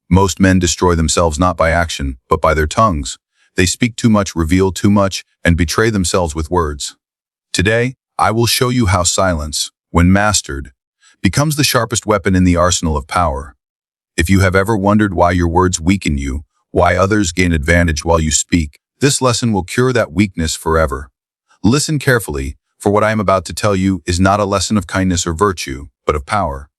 Most men destroy themselves not by action, but by their tongues. They speak too much, reveal too much, and betray themselves with words. Today, I will show you how silence, when mastered, becomes the sharpest weapon in the arsenal of power. If you have ever wondered why your words weaken you, why others gain advantage while you speak, this lesson will cure that weakness forever. Listen carefully, for what I am about to tell you is not a lesson of kindness or virtue, but of power.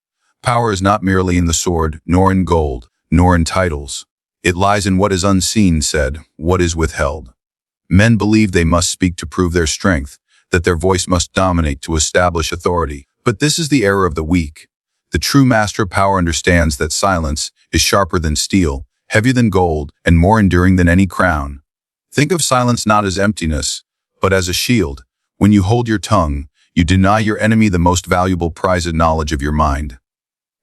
Power is not merely in the sword, nor in gold, nor in titles. It lies in what is unseen, said, what is withheld. Men believe they must speak to prove their strength, that their voice must dominate to establish authority. But this is the error of the weak. The true master of power understands that silence is sharper than steel, heavier than gold, and more enduring than any crown. Think of silence not as emptiness, but as a shield. When you hold your tongue, you deny your enemy the most valuable prize of knowledge of your mind.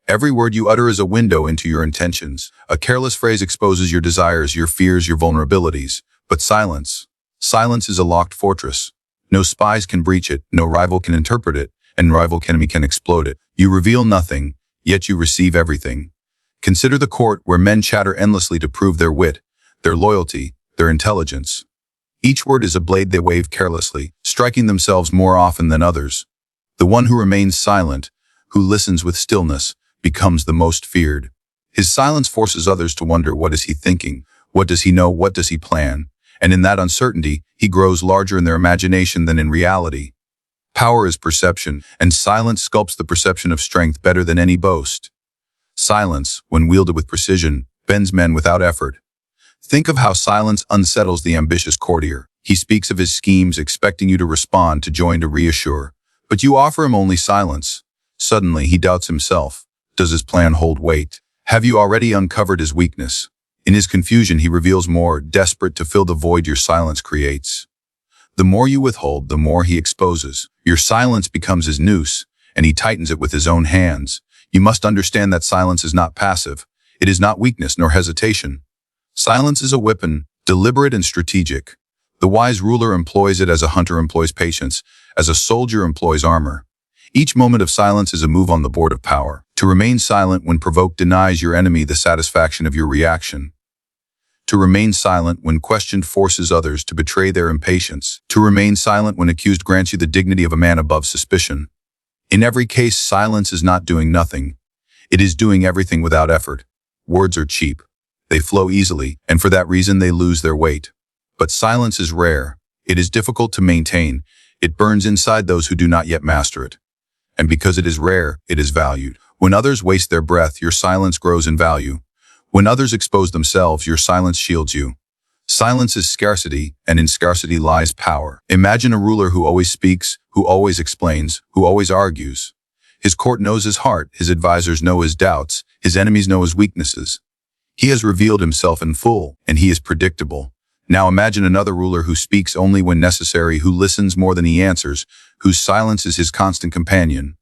Every word you utter is a window into your intentions. A careless phrase exposes your desires, your fears, your vulnerabilities. But silence is a locked fortress. No spies can breach it, no rival can interpret it, and no rival enemy can explode it. You reveal nothing, yet you receive everything. Consider the court where men chatter endlessly to prove their wit, their loyalty, their intelligence. Each word is a blade they wave carelessly, striking themselves more often than others. The one who remains silent, who listens with stillness, becomes the most feared. His silence forces others to wonder, what is he thinking? What does he know? What does he plan? And in that uncertainty, he grows larger in their imagination than in reality. Power is perception, and silence sculpts the perception of strength better than any boast. Silence, when wielded with precision, bends men without effort. Think of how silence unsettles the ambitious courtier. He speaks of his schemes, expecting you to respond, to join, to reassure. But you offer him only silence. Suddenly, he doubts himself. Does his plan hold weight? Have you already uncovered his weakness? In his confusion, he reveals more, desperate to fill the void your silence creates. The more you withhold, the more he exposes. Your silence becomes his noose, and he tightens it with his own hands. You must understand that silence is not passive. It is not weakness nor hesitation. Silence is a weapon, deliberate and strategic. The wise ruler employs it as a hunter employs patience, as a soldier employs armor. Each moment of silence is a move on the board of power. To remain silent when provoked denies your enemy the satisfaction of your reaction. To remain silent when questioned forces others to betray their impatience. To remain silent when accused grants you the dignity of a man above suspicion. In every case, silence is not doing nothing. It is doing everything without effort. Words are cheap. They flow easily, and for that reason they lose their weight. But silence is rare. It is difficult to maintain. It burns inside those who do not yet master it. And because it is rare, it is valued. When others waste their breath, your silence grows in value. When others expose themselves, your silence shields you. Silence is scarcity, and in scarcity lies power. Imagine a ruler who always speaks, who always explains, who always argues. His court knows his heart, his advisors know his doubts, his enemies know his weaknesses. He has revealed himself in full, and he is predictable. Now imagine another ruler who speaks only when necessary, who listens more than he answers, whose silence is his constant companion.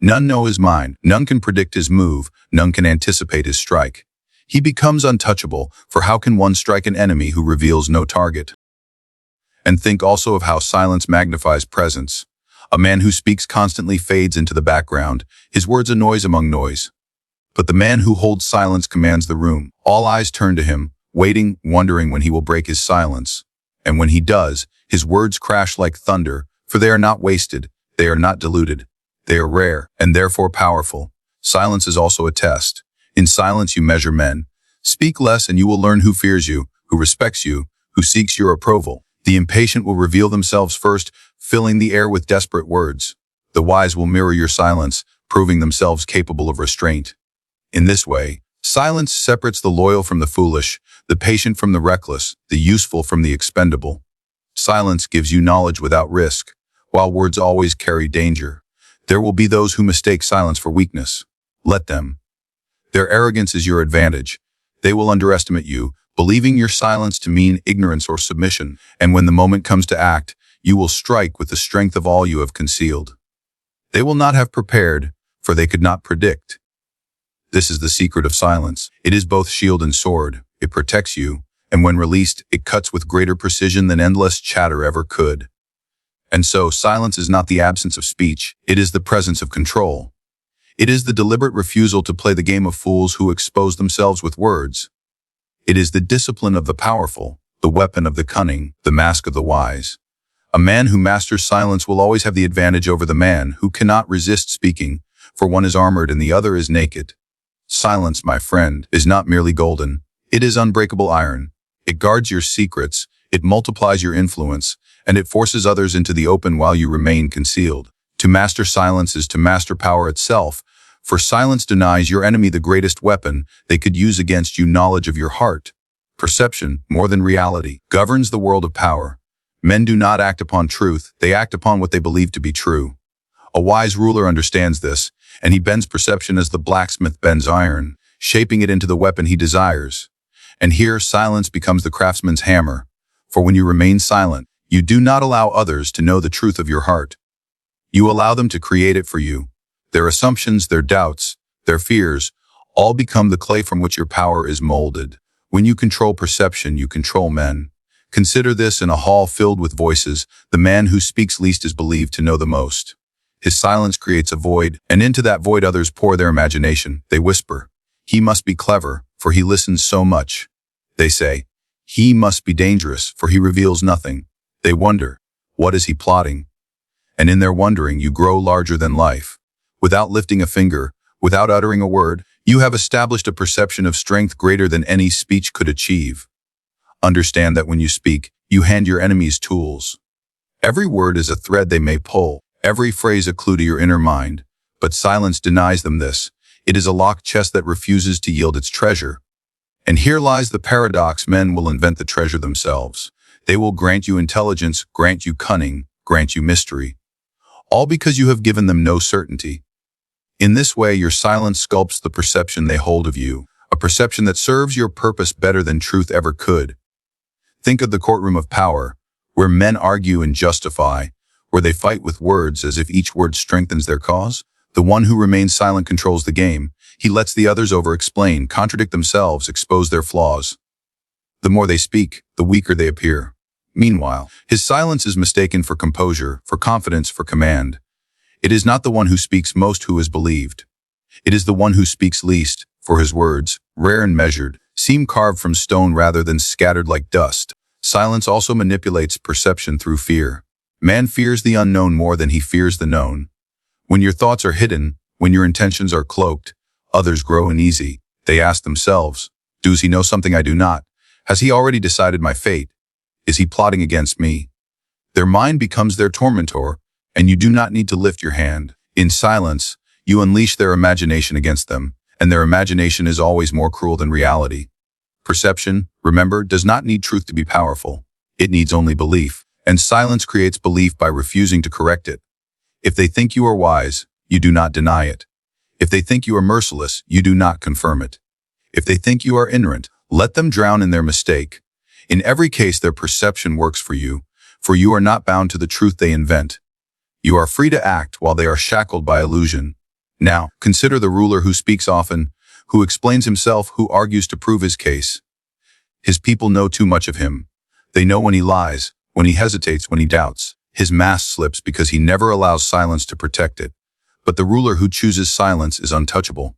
None know his mind, none can predict his move, none can anticipate his strike. He becomes untouchable, for how can one strike an enemy who reveals no target? And think also of how silence magnifies presence. A man who speaks constantly fades into the background, his words a noise among noise. But the man who holds silence commands the room. All eyes turn to him, waiting, wondering when he will break his silence. And when he does, his words crash like thunder, for they are not wasted, they are not diluted. They are rare, and therefore powerful. Silence is also a test. In silence you measure men. Speak less and you will learn who fears you, who respects you, who seeks your approval. The impatient will reveal themselves first, filling the air with desperate words. The wise will mirror your silence, proving themselves capable of restraint. In this way, silence separates the loyal from the foolish, the patient from the reckless, the useful from the expendable. Silence gives you knowledge without risk, while words always carry danger. There will be those who mistake silence for weakness. Let them. Their arrogance is your advantage. They will underestimate you, believing your silence to mean ignorance or submission, and when the moment comes to act, you will strike with the strength of all you have concealed. They will not have prepared, for they could not predict. This is the secret of silence. It is both shield and sword. It protects you, and when released, it cuts with greater precision than endless chatter ever could. And so, silence is not the absence of speech, it is the presence of control. It is the deliberate refusal to play the game of fools who expose themselves with words. It is the discipline of the powerful, the weapon of the cunning, the mask of the wise. A man who masters silence will always have the advantage over the man who cannot resist speaking, for one is armored and the other is naked. Silence, my friend, is not merely golden. It is unbreakable iron. It guards your secrets, it multiplies your influence, and it forces others into the open while you remain concealed. To master silence is to master power itself, for silence denies your enemy the greatest weapon they could use against you: knowledge of your heart. Perception, more than reality, governs the world of power. Men do not act upon truth, they act upon what they believe to be true. A wise ruler understands this, and he bends perception as the blacksmith bends iron, shaping it into the weapon he desires. And here silence becomes the craftsman's hammer, for when you remain silent, you do not allow others to know the truth of your heart. You allow them to create it for you. Their assumptions, their doubts, their fears, all become the clay from which your power is molded. When you control perception, you control men. Consider this: in a hall filled with voices, the man who speaks least is believed to know the most. His silence creates a void, and into that void others pour their imagination. They whisper, "He must be clever, for he listens so much." They say, "He must be dangerous, for he reveals nothing." They wonder, "What is he plotting?" And in their wondering, you grow larger than life. Without lifting a finger, without uttering a word, you have established a perception of strength greater than any speech could achieve. Understand that when you speak, you hand your enemies tools. Every word is a thread they may pull, every phrase a clue to your inner mind. But silence denies them this. It is a locked chest that refuses to yield its treasure. And here lies the paradox: men will invent the treasure themselves. They will grant you intelligence, grant you cunning, grant you mystery, all because you have given them no certainty. In this way, your silence sculpts the perception they hold of you, a perception that serves your purpose better than truth ever could. Think of the courtroom of power, where men argue and justify, where they fight with words as if each word strengthens their cause. The one who remains silent controls the game. He lets the others over-explain, contradict themselves, expose their flaws. The more they speak, the weaker they appear. Meanwhile, his silence is mistaken for composure, for confidence, for command. It is not the one who speaks most who is believed. It is the one who speaks least, for his words, rare and measured, seem carved from stone rather than scattered like dust. Silence also manipulates perception through fear. Man fears the unknown more than he fears the known. When your thoughts are hidden, when your intentions are cloaked, others grow uneasy. They ask themselves, "Does he know something I do not? Has he already decided my fate? Is he plotting against me?" Their mind becomes their tormentor, and you do not need to lift your hand. In silence, you unleash their imagination against them, and their imagination is always more cruel than reality. Perception, remember, does not need truth to be powerful. It needs only belief, and silence creates belief by refusing to correct it. If they think you are wise, you do not deny it. If they think you are merciless, you do not confirm it. If they think you are ignorant, let them drown in their mistake. In every case, their perception works for you are not bound to the truth they invent. You are free to act while they are shackled by illusion. Now, consider the ruler who speaks often, who explains himself, who argues to prove his case. His people know too much of him. They know when he lies, when he hesitates, when he doubts. His mask slips because he never allows silence to protect it. But the ruler who chooses silence is untouchable.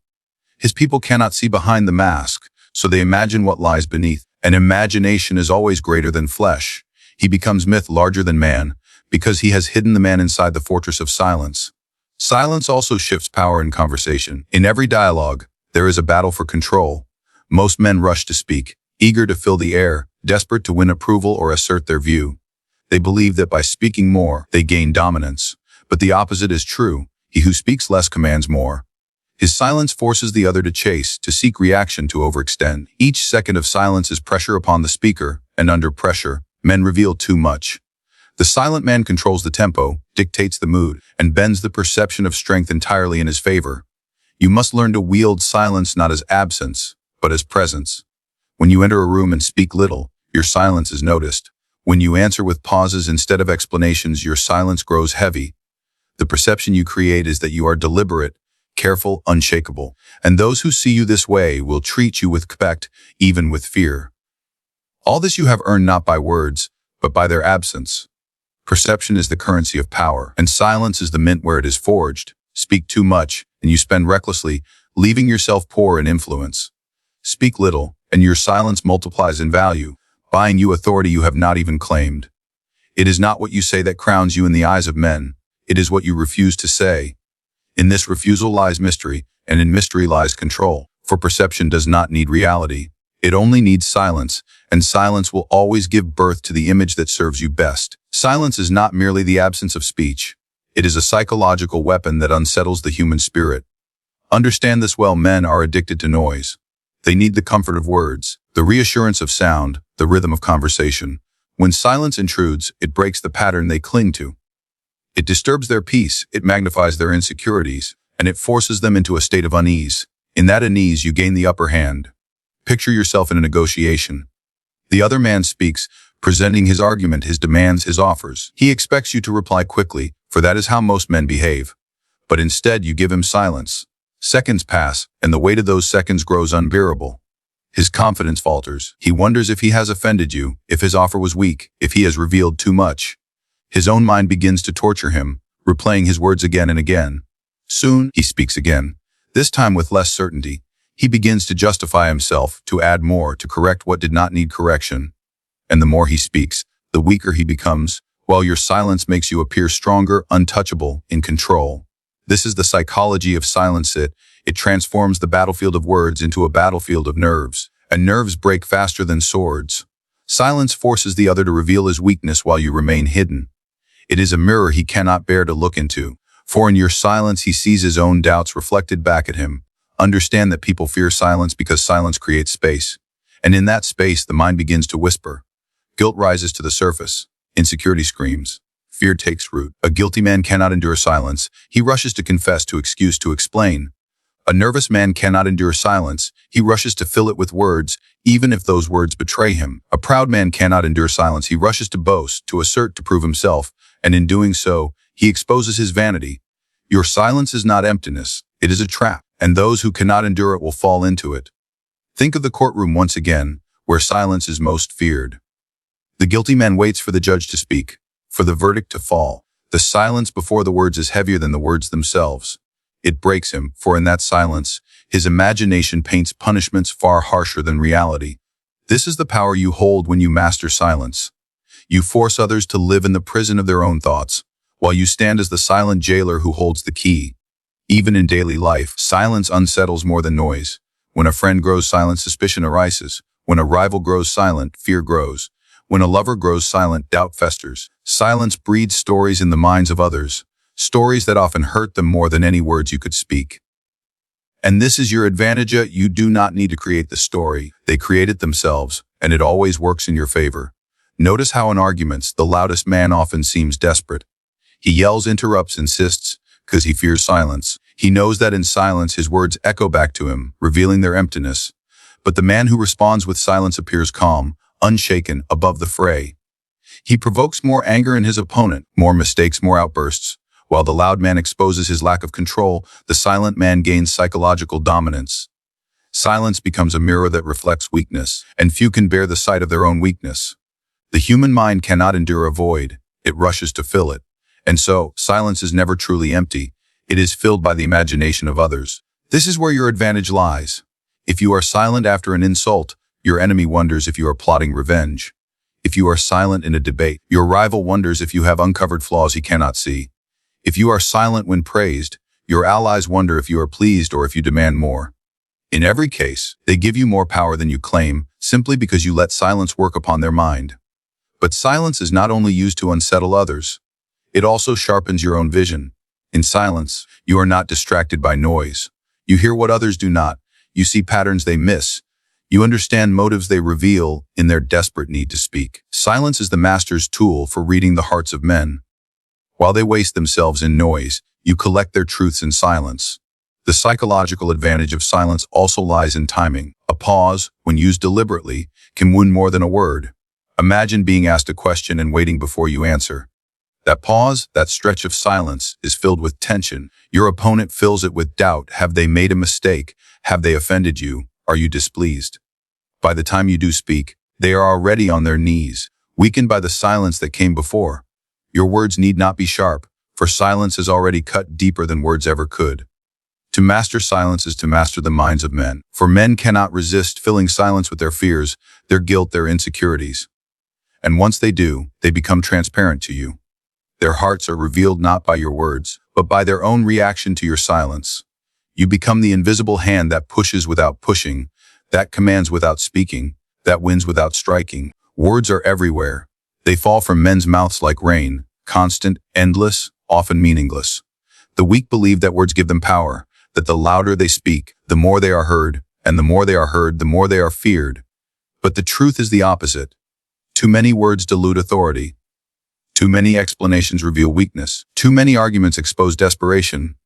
His people cannot see behind the mask, so they imagine what lies beneath. And imagination is always greater than flesh. He becomes myth larger than man, because he has hidden the man inside the fortress of silence. Silence also shifts power in conversation. In every dialogue, there is a battle for control. Most men rush to speak, eager to fill the air, desperate to win approval or assert their view. They believe that by speaking more, they gain dominance. But the opposite is true. He who speaks less commands more. His silence forces the other to chase, to seek reaction, to overextend. Each second of silence is pressure upon the speaker, and under pressure, men reveal too much. The silent man controls the tempo, dictates the mood, and bends the perception of strength entirely in his favor. You must learn to wield silence not as absence, but as presence. When you enter a room and speak little, your silence is noticed. When you answer with pauses instead of explanations, your silence grows heavy. The perception you create is that you are deliberate, careful, unshakable, and those who see you this way will treat you with respect, even with fear. All this you have earned not by words, but by their absence. Perception is the currency of power, and silence is the mint where it is forged. Speak too much, and you spend recklessly, leaving yourself poor in influence. Speak little, and your silence multiplies in value, buying you authority you have not even claimed. It is not what you say that crowns you in the eyes of men. It is what you refuse to say. In this refusal lies mystery, and in mystery lies control. For perception does not need reality. It only needs silence, and silence will always give birth to the image that serves you best. Silence is not merely the absence of speech. It is a psychological weapon that unsettles the human spirit. Understand this well. Men are addicted to noise. They need the comfort of words, the reassurance of sound, the rhythm of conversation. When silence intrudes, it breaks the pattern they cling to. It disturbs their peace, it magnifies their insecurities, and it forces them into a state of unease. In that unease, you gain the upper hand. Picture yourself in a negotiation. The other man speaks, presenting his argument, his demands, his offers. He expects you to reply quickly, for that is how most men behave. But instead, you give him silence. Seconds pass, and the weight of those seconds grows unbearable. His confidence falters. He wonders if he has offended you, if his offer was weak, if he has revealed too much. His own mind begins to torture him, replaying his words again and again. Soon, he speaks again, this time with less certainty. He begins to justify himself, to add more, to correct what did not need correction. And the more he speaks, the weaker he becomes, while your silence makes you appear stronger, untouchable, in control. This is the psychology of silence. It transforms the battlefield of words into a battlefield of nerves, and nerves break faster than swords. Silence forces the other to reveal his weakness while you remain hidden. It is a mirror he cannot bear to look into, for in your silence he sees his own doubts reflected back at him. Understand that people fear silence because silence creates space, and in that space the mind begins to whisper. Guilt rises to the surface. Insecurity screams. Fear takes root. A guilty man cannot endure silence. He rushes to confess, to excuse, to explain. A nervous man cannot endure silence. He rushes to fill it with words, even if those words betray him. A proud man cannot endure silence. He rushes to boast, to assert, to prove himself, and in doing so, he exposes his vanity. Your silence is not emptiness. It is a trap, and those who cannot endure it will fall into it. Think of the courtroom once again, where silence is most feared. The guilty man waits for the judge to speak, for the verdict to fall. The silence before the words is heavier than the words themselves. It breaks him, for in that silence, his imagination paints punishments far harsher than reality. This is the power you hold when you master silence. You force others to live in the prison of their own thoughts, while you stand as the silent jailer who holds the key. Even in daily life, silence unsettles more than noise. When a friend grows silent, suspicion arises. When a rival grows silent, fear grows. When a lover grows silent, doubt festers. Silence breeds stories in the minds of others, stories that often hurt them more than any words you could speak. And this is your advantage. You do not need to create the story. They create it themselves, and it always works in your favor. Notice how in arguments, the loudest man often seems desperate. He yells, interrupts, insists, because he fears silence. He knows that in silence his words echo back to him, revealing their emptiness. But the man who responds with silence appears calm, unshaken, above the fray. He provokes more anger in his opponent, more mistakes, more outbursts. While the loud man exposes his lack of control, the silent man gains psychological dominance. Silence becomes a mirror that reflects weakness, and few can bear the sight of their own weakness. The human mind cannot endure a void. It rushes to fill it. And so, silence is never truly empty. It is filled by the imagination of others. This is where your advantage lies. If you are silent after an insult, your enemy wonders if you are plotting revenge. If you are silent in a debate, your rival wonders if you have uncovered flaws he cannot see. If you are silent when praised, your allies wonder if you are pleased or if you demand more. In every case, they give you more power than you claim, simply because you let silence work upon their mind. But silence is not only used to unsettle others. It also sharpens your own vision. In silence, you are not distracted by noise. You hear what others do not. You see patterns they miss. You understand motives they reveal in their desperate need to speak. Silence is the master's tool for reading the hearts of men. While they waste themselves in noise, you collect their truths in silence. The psychological advantage of silence also lies in timing. A pause, when used deliberately, can wound more than a word. Imagine being asked a question and waiting before you answer. That pause, that stretch of silence, is filled with tension. Your opponent fills it with doubt. Have they made a mistake? Have they offended you? Are you displeased? By the time you do speak, they are already on their knees, weakened by the silence that came before. Your words need not be sharp, for silence has already cut deeper than words ever could. To master silence is to master the minds of men, for men cannot resist filling silence with their fears, their guilt, their insecurities. And once they do, they become transparent to you. Their hearts are revealed not by your words, but by their own reaction to your silence. You become the invisible hand that pushes without pushing, that commands without speaking, that wins without striking. Words are everywhere. They fall from men's mouths like rain, constant, endless, often meaningless. The weak believe that words give them power, that the louder they speak, the more they are heard, and the more they are heard, the more they are feared. But the truth is the opposite. Too many words dilute authority. Too many explanations reveal weakness. Too many arguments expose desperation.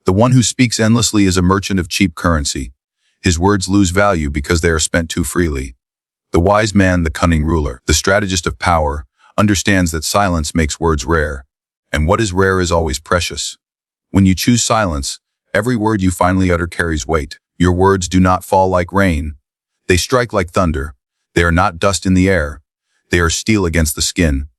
The one who speaks endlessly is a merchant of cheap currency. His words lose value because they are spent too freely. The wise man, the cunning ruler, the strategist of power, understands that silence makes words rare, and what is rare is always precious. When you choose silence, every word you finally utter carries weight. Your words do not fall like rain. They strike like thunder. They are not dust in the air. They are steel against the skin.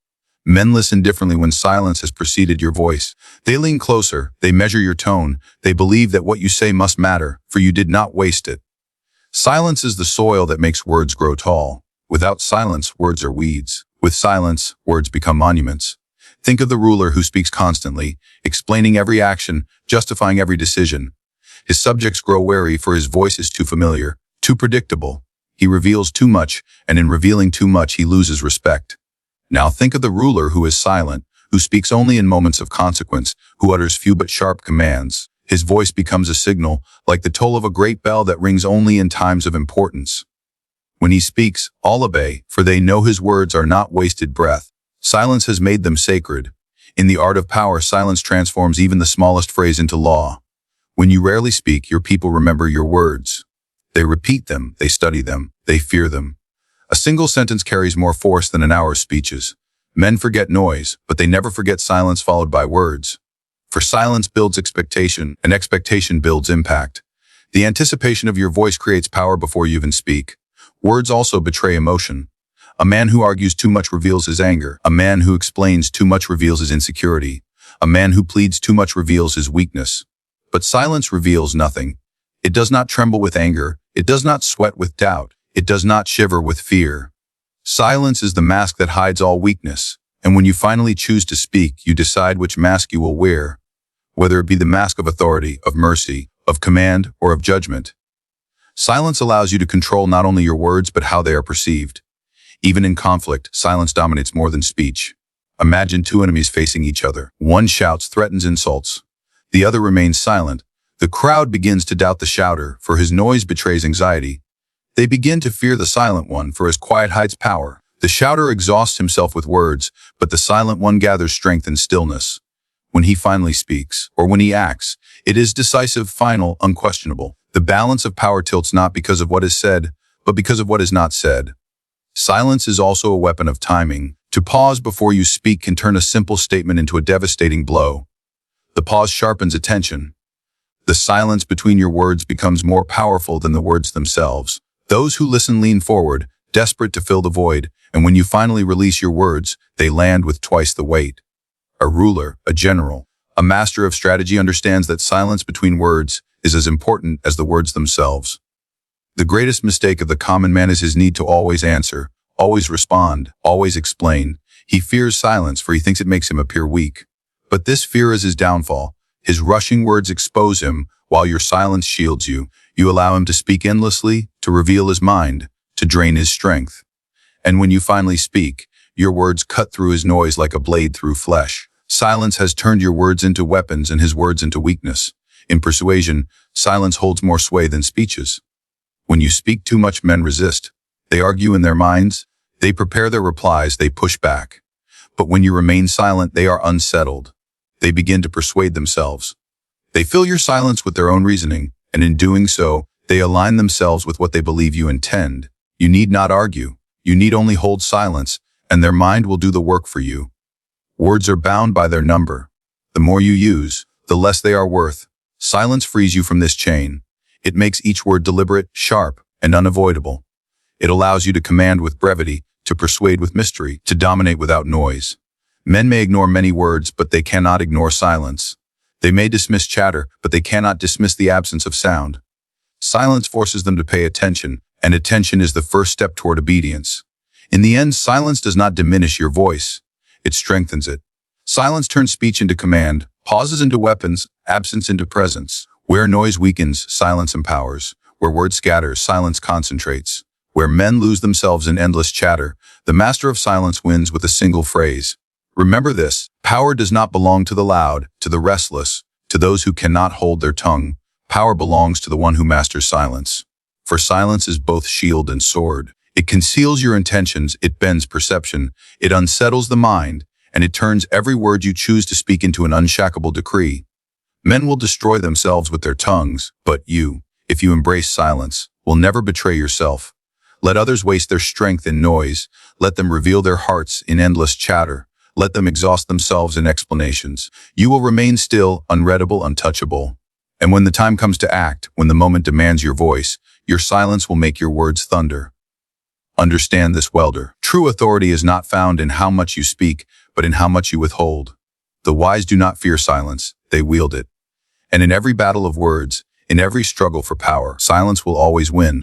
Men listen differently when silence has preceded your voice. They lean closer, they measure your tone, they believe that what you say must matter, for you did not waste it. Silence is the soil that makes words grow tall. Without silence, words are weeds. With silence, words become monuments. Think of the ruler who speaks constantly, explaining every action, justifying every decision. His subjects grow wary, for his voice is too familiar, too predictable. He reveals too much, and in revealing too much, he loses respect. Now think of the ruler who is silent, who speaks only in moments of consequence, who utters few but sharp commands. His voice becomes a signal, like the toll of a great bell that rings only in times of importance. When he speaks, all obey, for they know his words are not wasted breath. Silence has made them sacred. In the art of power, silence transforms even the smallest phrase into law. When you rarely speak, your people remember your words. They repeat them, they study them, they fear them. A single sentence carries more force than an hour's speeches. Men forget noise, but they never forget silence followed by words. For silence builds expectation, and expectation builds impact. The anticipation of your voice creates power before you even speak. Words also betray emotion. A man who argues too much reveals his anger. A man who explains too much reveals his insecurity. A man who pleads too much reveals his weakness. But silence reveals nothing. It does not tremble with anger. It does not sweat with doubt. It does not shiver with fear. Silence is the mask that hides all weakness. And when you finally choose to speak, you decide which mask you will wear, whether it be the mask of authority, of mercy, of command, or of judgment. Silence allows you to control not only your words, but how they are perceived. Even in conflict, silence dominates more than speech. Imagine two enemies facing each other. One shouts, threatens, insults. The other remains silent. The crowd begins to doubt the shouter, for his noise betrays anxiety. They begin to fear the silent one, for his quiet hides power. The shouter exhausts himself with words, but the silent one gathers strength in stillness. When he finally speaks, or when he acts, it is decisive, final, unquestionable. The balance of power tilts not because of what is said, but because of what is not said. Silence is also a weapon of timing. To pause before you speak can turn a simple statement into a devastating blow. The pause sharpens attention. The silence between your words becomes more powerful than the words themselves. Those who listen lean forward, desperate to fill the void, and when you finally release your words, they land with twice the weight. A ruler, a general, a master of strategy understands that silence between words is as important as the words themselves. The greatest mistake of the common man is his need to always answer, always respond, always explain. He fears silence, for he thinks it makes him appear weak. But this fear is his downfall. His rushing words expose him, while your silence shields you. You allow him to speak endlessly, to reveal his mind, to drain his strength. And when you finally speak, your words cut through his noise like a blade through flesh. Silence has turned your words into weapons and his words into weakness. In persuasion, silence holds more sway than speeches. When you speak too much, men resist. They argue in their minds. They prepare their replies. They push back. But when you remain silent, they are unsettled. They begin to persuade themselves. They fill your silence with their own reasoning, and in doing so, they align themselves with what they believe you intend. You need not argue. You need only hold silence, and their mind will do the work for you. Words are bound by their number. The more you use, the less they are worth. Silence frees you from this chain. It makes each word deliberate, sharp, and unavoidable. It allows you to command with brevity, to persuade with mystery, to dominate without noise. Men may ignore many words, but they cannot ignore silence. They may dismiss chatter, but they cannot dismiss the absence of sound. Silence forces them to pay attention, and attention is the first step toward obedience. In the end, silence does not diminish your voice. It strengthens it. Silence turns speech into command, pauses into weapons, absence into presence. Where noise weakens, silence empowers. Where word scatters, silence concentrates. Where men lose themselves in endless chatter, the master of silence wins with a single phrase. Remember this: power does not belong to the loud, to the restless, to those who cannot hold their tongue. Power belongs to the one who masters silence. For silence is both shield and sword. It conceals your intentions, it bends perception, it unsettles the mind, and it turns every word you choose to speak into an unshackable decree. Men will destroy themselves with their tongues, but you, if you embrace silence, will never betray yourself. Let others waste their strength in noise. Let them reveal their hearts in endless chatter. Let them exhaust themselves in explanations. You will remain still, unreadable, untouchable. And when the time comes to act, when the moment demands your voice, your silence will make your words thunder. Understand this, welder. True authority is not found in how much you speak, but in how much you withhold. The wise do not fear silence, they wield it. And in every battle of words, in every struggle for power, silence will always win.